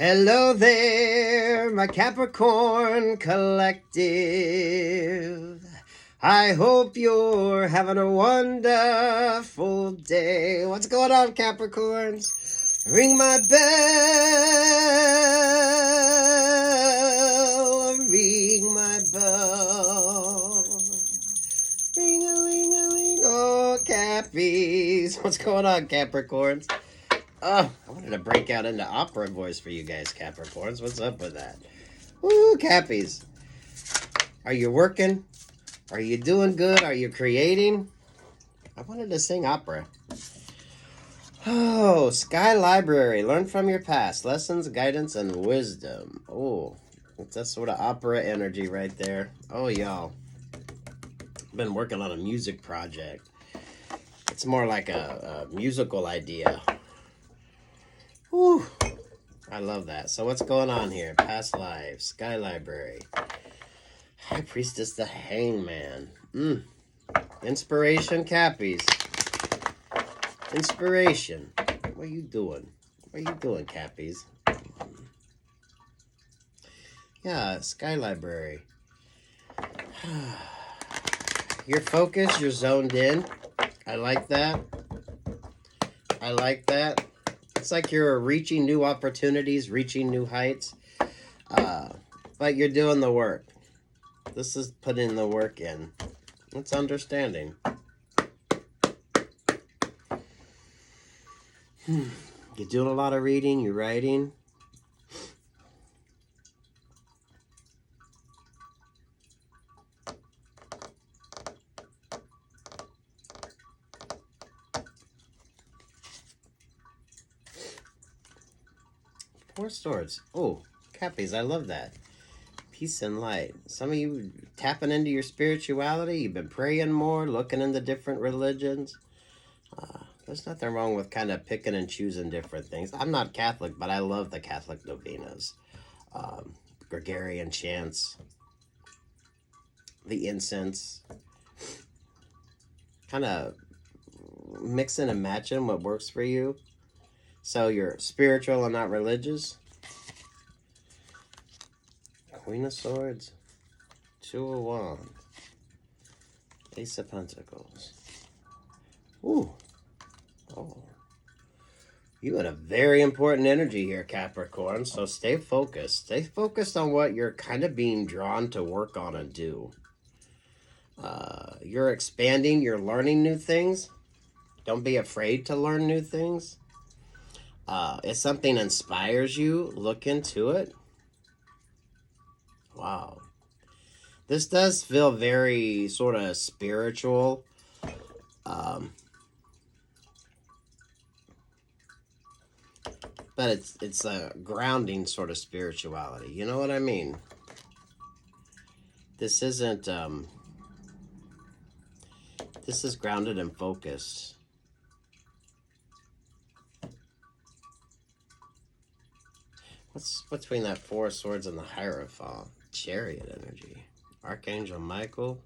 Hello there, my Capricorn collective. I hope you're having a wonderful day. What's going on, Capricorns? Ring my bell, ring my bell. Ring-a-ling-a-ling, oh, Cappies. What's going on, Capricorns? Oh, I wanted to break out into opera voice for you guys, Capricorns. What's up with that? Woo, Cappies. Are you working? Are you doing good? Are you creating? I wanted to sing opera. Oh, Sky Library. Learn from your past. Lessons, guidance, and wisdom. Oh, that's sort of opera energy right there. Oh, y'all. I've been working on a music project. It's more like a musical idea. Whew. I love that. So what's going on here? Past lives. Sky Library. High Priestess, the Hangman. Inspiration, Cappies. Inspiration. What are you doing? What are you doing, Cappies? Yeah, Sky Library. You're focused. You're zoned in. I like that. I like that. It's like you're reaching new opportunities, reaching new heights. But you're doing the work. This is putting the work in. It's understanding. You're doing a lot of reading. You're writing. Four Swords. Oh, Cappies, I love that. Peace and light. Some of you tapping into your spirituality. You've been praying more, looking into different religions. There's nothing wrong with kind of picking and choosing different things. I'm not Catholic, but I love the Catholic novenas. Gregorian chants. The incense. Kind of mixing and matching what works for you. So you're spiritual and not religious. Queen of Swords. Two of Wands. Ace of Pentacles. Ooh. Oh. You had a very important energy here, Capricorn. So stay focused. Stay focused on what you're kind of being drawn to work on and do. You're expanding. You're learning new things. Don't be afraid to learn new things. If something inspires you, look into it. Wow. This does feel very sort of spiritual. But it's a grounding sort of spirituality. You know what I mean? This isn't, this is grounded and focused. What's between that Four of Swords and the Hierophant? Chariot energy. Archangel Michael.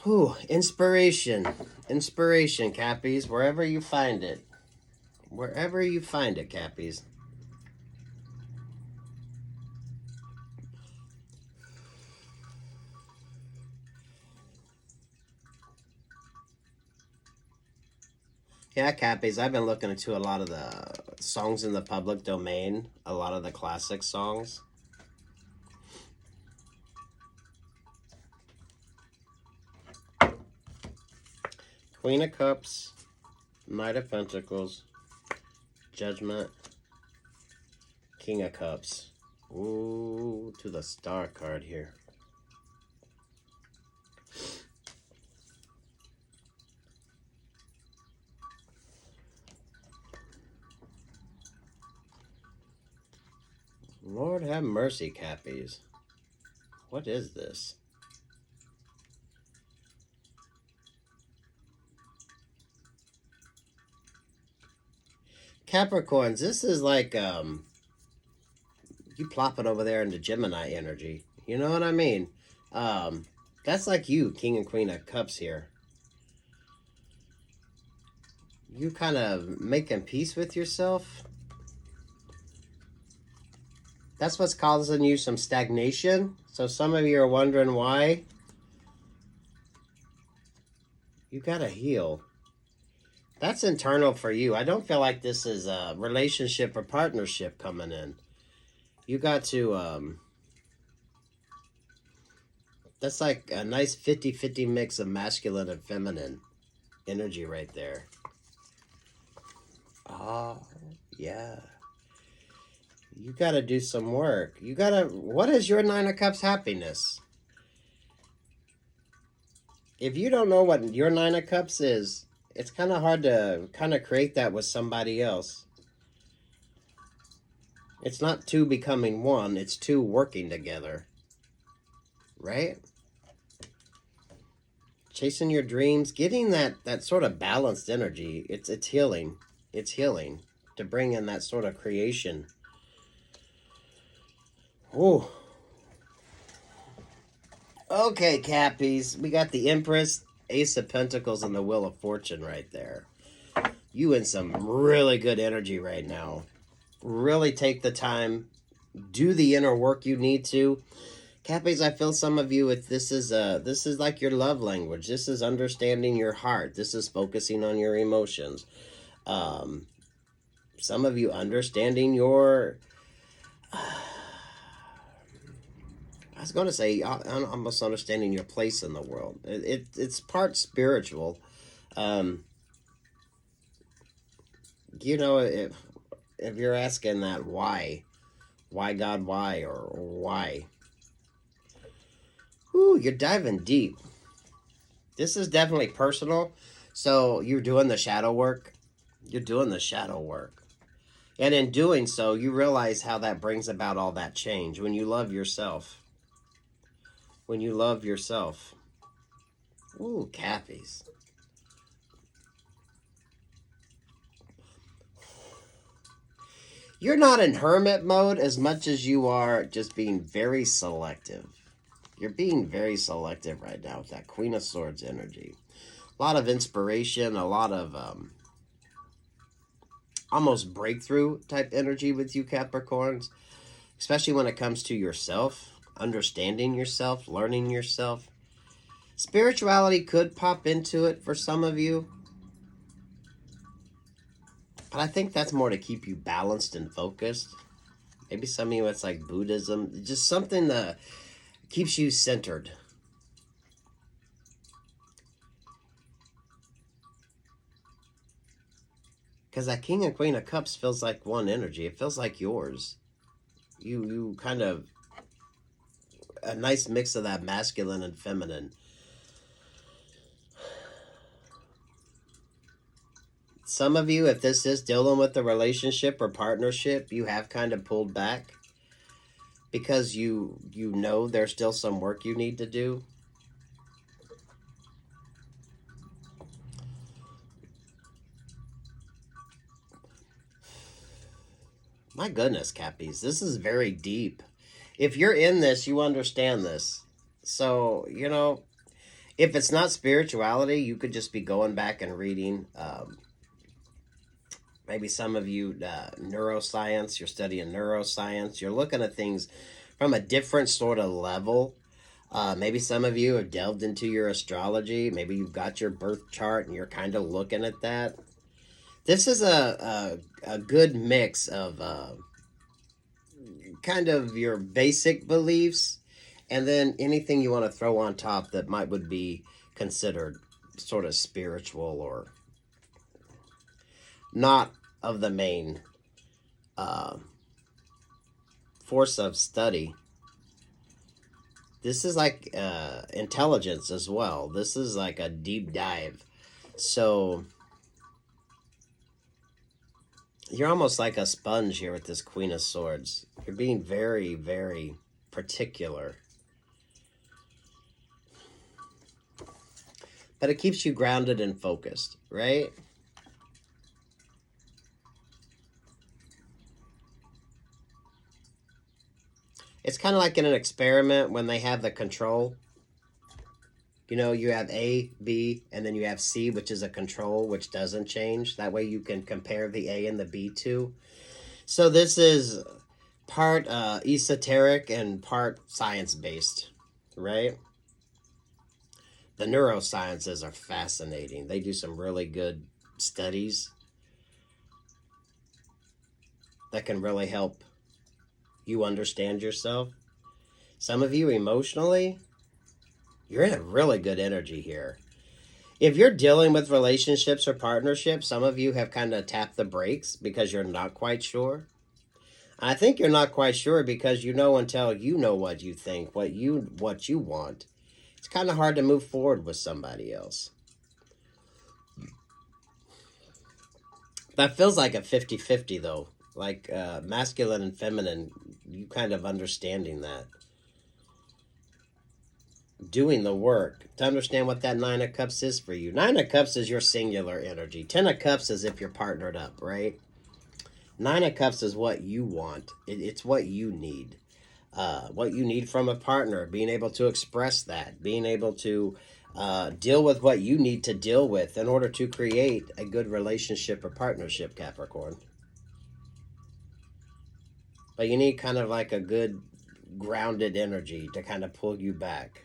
Ooh, inspiration. Inspiration, Cappies. Wherever you find it. Wherever you find it, Cappies. Yeah, Cappies, I've been looking into a lot of the songs in the public domain. A lot of the classic songs. Queen of Cups. Knight of Pentacles. Judgment. King of Cups. Ooh, to the Star card here. Lord have mercy, Cappies. What is this? Capricorns, this is like, you plop it over there into Gemini energy. You know what I mean? That's like you, King and Queen of Cups here. you kind of making peace with yourself. That's what's causing you some stagnation. So some of you are wondering why. You gotta heal. That's internal for you. I don't feel like this is a relationship or partnership coming in. You got to, that's like a nice 50-50 mix of masculine and feminine energy right there. Oh, yeah. You got to do some work. You got to, what is your Nine of Cups happiness? If you don't know what your Nine of Cups is, it's kind of hard to kind of create that with somebody else. It's not two becoming one, it's two working together. Right? Chasing your dreams, getting that sort of balanced energy. It's healing. It's healing to bring in that sort of creation. Ooh. Okay, Cappies. We got the Empress, Ace of Pentacles, and the Wheel of Fortune right there. You in some really good energy right now. Really take the time. Do the inner work you need to. Cappies, I feel some of you, this is like your love language. This is understanding your heart. This is focusing on your emotions. Some of you understanding your... I was going to say, almost understanding your place in the world. It's part spiritual. You know, if you're asking that why God, why, or why? Ooh, you're diving deep. This is definitely personal. So you're doing the shadow work. You're doing the shadow work. And in doing so, you realize how that brings about all that change. When you love yourself. When you love yourself. Ooh, Cappies. You're not in hermit mode as much as you are just being very selective. You're being very selective right now with that Queen of Swords energy. A lot of inspiration, a lot of almost breakthrough type energy with you Capricorns. Especially when it comes to yourself, understanding yourself, learning yourself. Spirituality could pop into it for some of you. But I think that's more to keep you balanced and focused. Maybe some of you it's like Buddhism. Just something that keeps you centered. Because that King and Queen of Cups feels like one energy. It feels like yours. You kind of... a nice mix of that masculine and feminine. Some of you, if this is dealing with a relationship or partnership, you have kind of pulled back. Because you know there's still some work you need to do. My goodness, Cappies, this is very deep. If you're in this, you understand this. So, you know, if it's not spirituality, you could just be going back and reading. Maybe some of you, neuroscience, you're studying neuroscience. You're looking at things from a different sort of level. Maybe some of you have delved into your astrology. Maybe you've got your birth chart and you're kind of looking at that. This is a good mix of kind of your basic beliefs and then anything you want to throw on top that would be considered sort of spiritual or not of the main force of study. This is like intelligence as well. This is like a deep dive. So you're almost like a sponge here with this Queen of Swords. You're being very, very particular. But it keeps you grounded and focused, right? It's kind of like in an experiment when they have the control. You know, you have A, B, and then you have C, which is a control, which doesn't change. That way you can compare the A and the B to. So this is part esoteric and part science-based, right? The neurosciences are fascinating. They do some really good studies that can really help you understand yourself. Some of you emotionally, you're in a really good energy here. If you're dealing with relationships or partnerships, some of you have kind of tapped the brakes because you're not quite sure. I think you're not quite sure because you know until you know what you think, what you want. It's kind of hard to move forward with somebody else. That feels like a 50-50 though. Like masculine and feminine, you kind of understanding that. Doing the work to understand what that Nine of Cups is for you. Nine of Cups is your singular energy. 10 of Cups is if you're partnered up, right? Nine of Cups is what you want. It's what you need. What you need from a partner. Being able to express that. Being able to deal with what you need to deal with in order to create a good relationship or partnership, Capricorn. But you need kind of like a good grounded energy to kind of pull you back.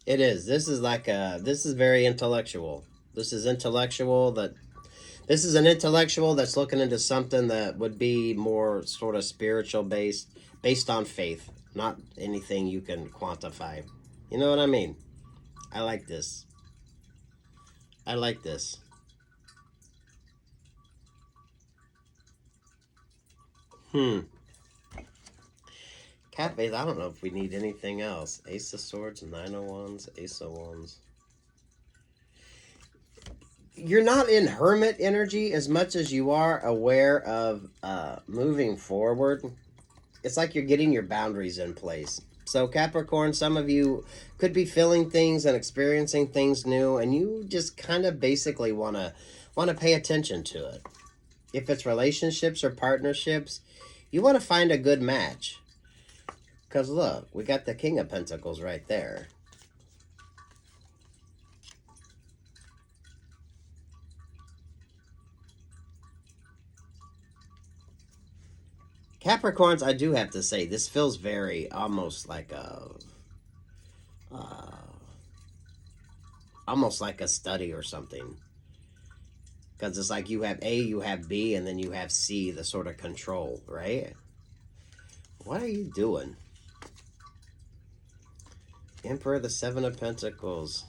It is. This is very intellectual. This is intellectual this is an intellectual that's looking into something that would be more sort of spiritual based on faith, not anything you can quantify. You know what I mean? I like this. I like this. Cat-based, I don't know if we need anything else. Ace of Swords, Nine of Wands, Ace of Wands. You're not in hermit energy as much as you are aware of moving forward. It's like you're getting your boundaries in place. So Capricorn, some of you could be feeling things and experiencing things new, and you just kind of basically want to pay attention to it. If it's relationships or partnerships, you want to find a good match. Because look, we got the King of Pentacles right there. Capricorns, I do have to say, this feels very almost like a study or something. Because it's like you have A, you have B, and then you have C, the sort of control, right? What are you doing? Emperor, the Seven of Pentacles.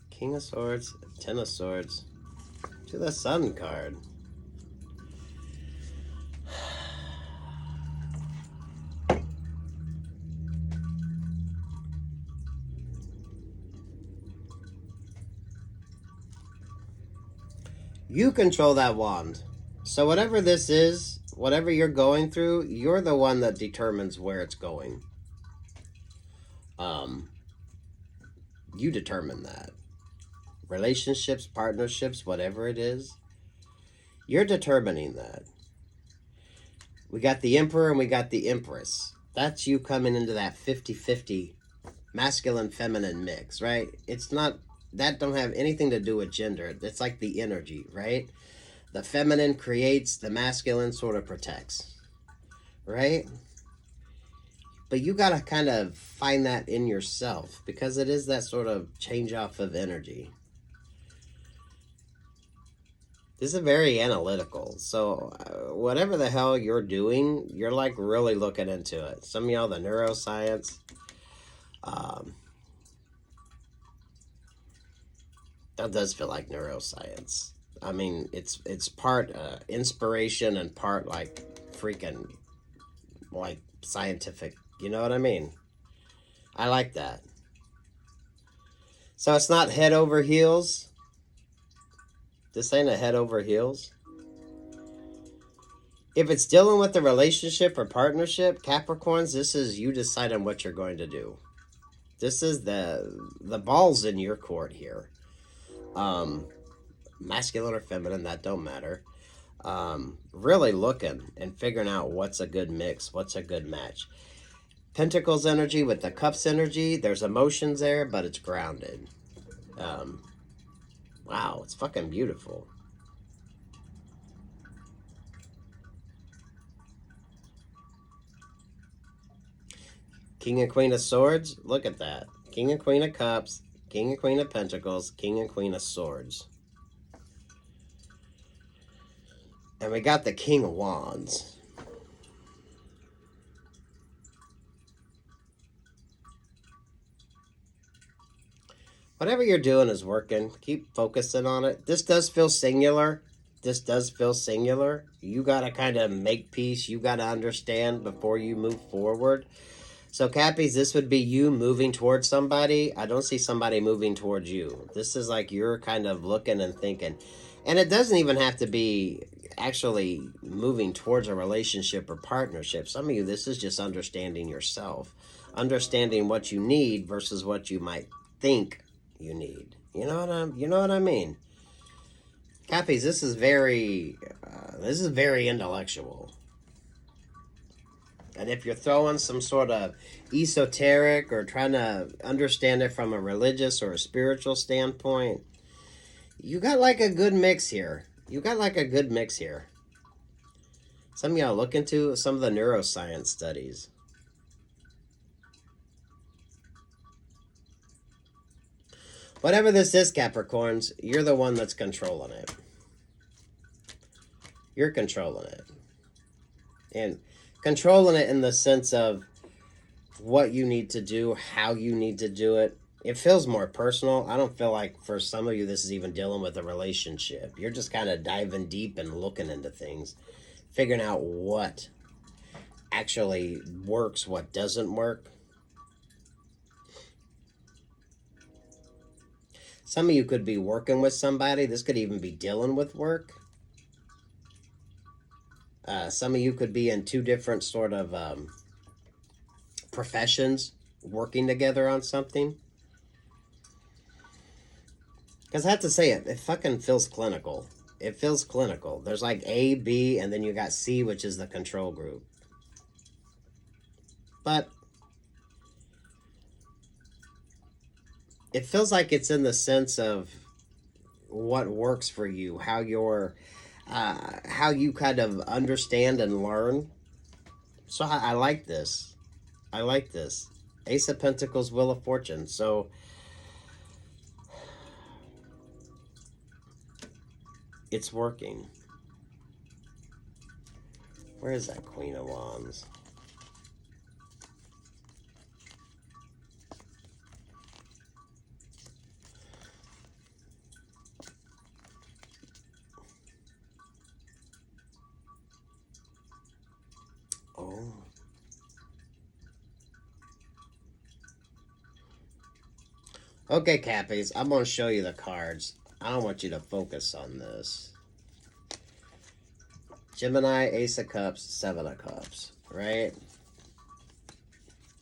King of Swords, Ten of Swords. To the Sun card. You control that wand. So whatever this is, whatever you're going through, you're the one that determines where it's going. You determine that. Relationships, partnerships, whatever it is, you're determining that. We got the Emperor and we got the Empress. That's you coming into that 50-50 masculine-feminine mix, right? It's not, that don't have anything to do with gender. It's like the energy, right? The feminine creates, the masculine sort of protects, right? But you got to kind of find that in yourself because it is that sort of change off of energy. This is very analytical. So whatever the hell you're doing, you're like really looking into it. Some of y'all, the neuroscience. That does feel like neuroscience. I mean, it's part inspiration and part like freaking like scientific. You know what I mean? I like that. So it's not head over heels. This ain't a head over heels. If it's dealing with a relationship or partnership, Capricorns, this is you deciding what you're going to do. This is the ball's in your court here. Masculine or feminine, that don't matter. Really looking and figuring out what's a good mix, what's a good match. Pentacles energy with the Cups energy. There's emotions there, but it's grounded. Wow, it's fucking beautiful. King and Queen of Swords. Look at that. King and Queen of Cups. King and Queen of Pentacles. King and Queen of Swords. And we got the King of Wands. Whatever you're doing is working. Keep focusing on it. This does feel singular. This does feel singular. You got to kind of make peace. You got to understand before you move forward. So, Cappies, this would be you moving towards somebody. I don't see somebody moving towards you. This is like you're kind of looking and thinking. And it doesn't even have to be actually moving towards a relationship or partnership. Some of you, this is just understanding yourself. Understanding what you need versus what you might think you need. You know what I mean? Cappies, this is very intellectual. And if you're throwing some sort of esoteric or trying to understand it from a religious or a spiritual standpoint, you got like a good mix here. Some of y'all look into some of the neuroscience studies. Whatever this is, Capricorns, you're the one that's controlling it. You're controlling it. And controlling it in the sense of what you need to do, how you need to do it. It feels more personal. I don't feel like for some of you this is even dealing with a relationship. You're just kind of diving deep and looking into things, figuring out what actually works, what doesn't work. Some of you could be working with somebody. This could even be dealing with work. Some of you could be in two different sort of professions working together on something. Because I have to say, it fucking feels clinical. It feels clinical. There's like A, B, and then you got C, which is the control group. But it feels like it's in the sense of what works for you, how you kind of understand and learn. So I like this. I like this. Ace of Pentacles, Wheel of Fortune. So it's working. Where is that Queen of Wands? Oh. Okay, Cappies, I'm going to show you the cards. I don't want you to focus on this. Gemini, Ace of Cups, Seven of Cups, right?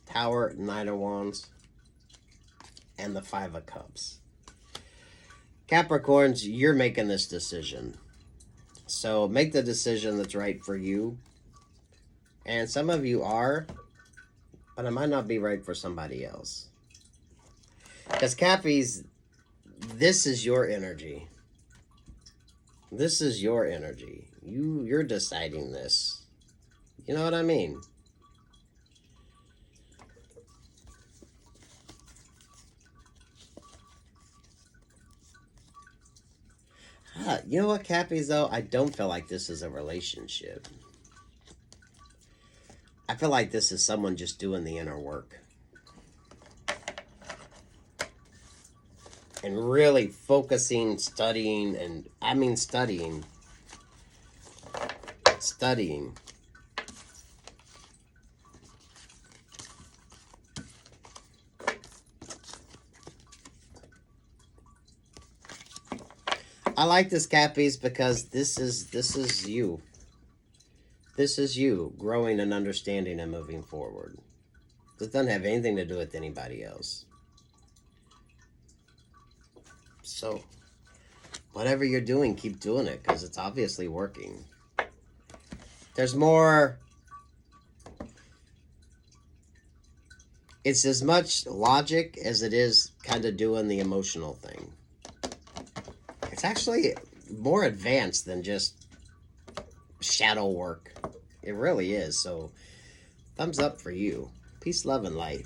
Tower, Nine of Wands, and the Five of Cups. Capricorns, you're making this decision. So make the decision that's right for you. And some of you are, but it might not be right for somebody else. Because Cappies, this is your energy. This is your energy. You're deciding this. You know what I mean? You know what, Cappies, though? I don't feel like this is a relationship. I feel like this is someone just doing the inner work. And really focusing, studying, and I mean studying. Studying. I like this, Cappies, because this is you. This is you growing and understanding and moving forward. This doesn't have anything to do with anybody else. So, whatever you're doing, keep doing it, because it's obviously working. There's more... It's as much logic as it is kind of doing the emotional thing. It's actually more advanced than just shadow work. It really is. So, thumbs up for you. Peace, love, and light.